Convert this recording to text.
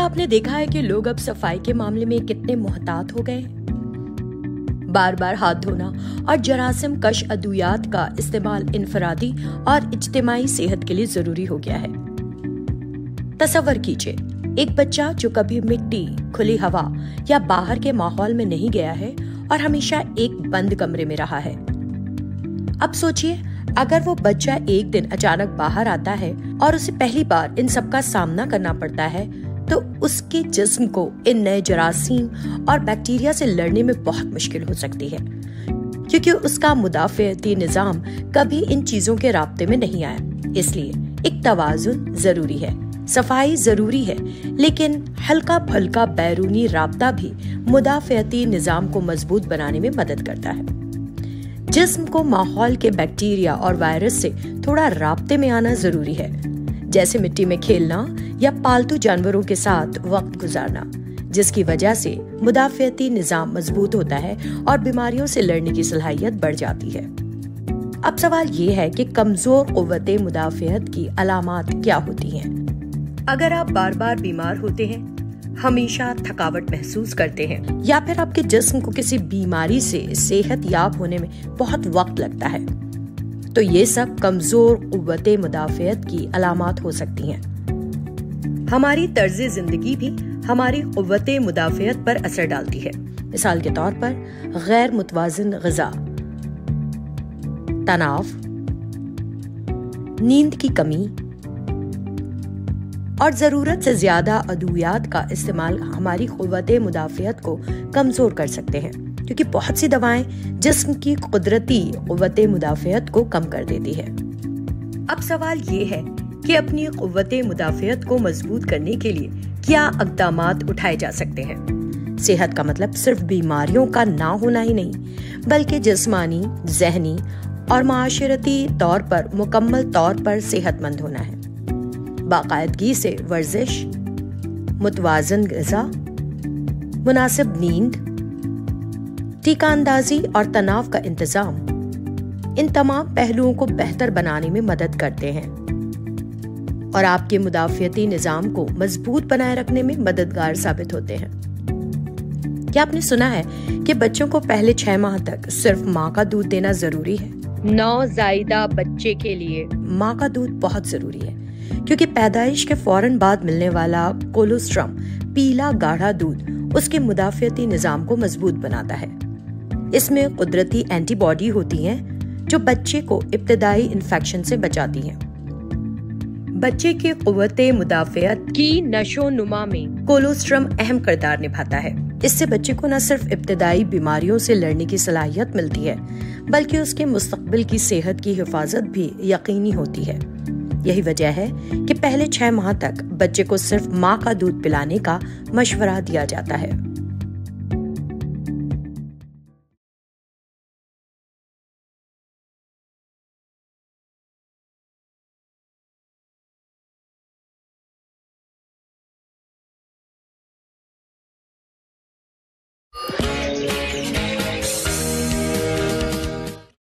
آپ نے دیکھا ہے کہ لوگ اب صفائی کے معاملے میں کتنے محتاط ہو گئے ہیں؟ بار بار ہاتھ دھونا اور جراثیم کش ادویات کا استعمال انفرادی اور اجتماعی صحت کے لیے ضروری ہو گیا ہے۔ تصور کیجئے ایک بچہ جو کبھی مٹی، کھلی ہوا یا باہر کے ماحول میں نہیں گیا ہے اور ہمیشہ ایک بند کمرے میں رہا ہے۔ اب سوچئے اگر وہ بچہ ایک دن اچانک باہر آتا ہے اور اسے پہلی بار ان سب کا سامنا کرنا پڑتا ہے تو اس کے جسم کو ان نئے جراثیم اور بیکٹیریا سے لڑنے میں بہت مشکل ہو سکتی ہے، کیونکہ اس کا مدافعتی نظام کبھی ان چیزوں کے رابطے میں نہیں آیا۔ اس لیے ایک توازن ضروری ہے، صفائی ضروری ہے، لیکن ہلکا پھلکا بیرونی رابطہ بھی مدافعتی نظام کو مضبوط بنانے میں مدد کرتا ہے۔ جسم کو ماحول کے بیکٹیریا اور وائرس سے تھوڑا رابطے میں آنا ضروری ہے، جیسے مٹی میں کھیلنا یا پالتو جانوروں کے ساتھ وقت گزارنا، جس کی وجہ سے مدافعتی نظام مضبوط ہوتا ہے اور بیماریوں سے لڑنے کی صلاحیت بڑھ جاتی ہے۔ اب سوال یہ ہے کہ کمزور قوت مدافعت کی علامات کیا ہوتی ہیں؟ اگر آپ بار بار بیمار ہوتے ہیں، ہمیشہ تھکاوٹ محسوس کرتے ہیں یا پھر آپ کے جسم کو کسی بیماری سے صحت یاب ہونے میں بہت وقت لگتا ہے، تو یہ سب کمزور قوت مدافعت کی علامات ہو سکتی ہیں۔ ہماری طرز زندگی بھی ہماری قوت مدافعت پر اثر ڈالتی ہے۔ مثال کے طور پر غیر متوازن غذا، تناؤ، نیند کی کمی اور ضرورت سے زیادہ ادویات کا استعمال ہماری قوت مدافعت کو کمزور کر سکتے ہیں، کیونکہ بہت سی دوائیں جسم کی قدرتی قوت مدافعت کو کم کر دیتی ہے۔ اب سوال یہ ہے کہ اپنی قوت مدافعت کو مضبوط کرنے کے لیے کیا اقدامات اٹھائے جا سکتے ہیں؟ صحت کا مطلب صرف بیماریوں کا نہ ہونا ہی نہیں، بلکہ جسمانی، ذہنی اور معاشرتی طور پر مکمل طور پر صحت مند ہونا ہے۔ باقاعدگی سے ورزش، متوازن غذا، مناسب نیند، ٹیکہ اندازی اور تناؤ کا انتظام ان تمام پہلوؤں کو بہتر بنانے میں مدد کرتے ہیں اور آپ کے مدافعتی نظام کو مضبوط بنائے رکھنے میں مددگار ثابت ہوتے ہیں۔ کیا آپ نے سنا ہے کہ بچوں کو پہلے 6 ماہ تک صرف ماں کا دودھ دینا ضروری ہے؟ نوزائیدہ بچے کے لیے ماں کا دودھ بہت ضروری ہے، کیونکہ پیدائش کے فوراً بعد ملنے والا کولوسٹرم، پیلا گاڑھا دودھ، اس کے مدافعتی نظام کو مضبوط بناتا ہے۔ اس میں قدرتی اینٹی باڈی ہوتی ہیں جو بچے کو ابتدائی انفیکشن سے بچاتی ہیں۔ بچے کی قوت مدافعت کی نشو و نما میں کولوسٹرم اہم کردار نبھاتا ہے۔ اس سے بچے کو نہ صرف ابتدائی بیماریوں سے لڑنے کی صلاحیت ملتی ہے، بلکہ اس کے مستقبل کی صحت کی حفاظت بھی یقینی ہوتی ہے۔ یہی وجہ ہے کہ پہلے 6 ماہ تک بچے کو صرف ماں کا دودھ پلانے کا مشورہ دیا جاتا ہے۔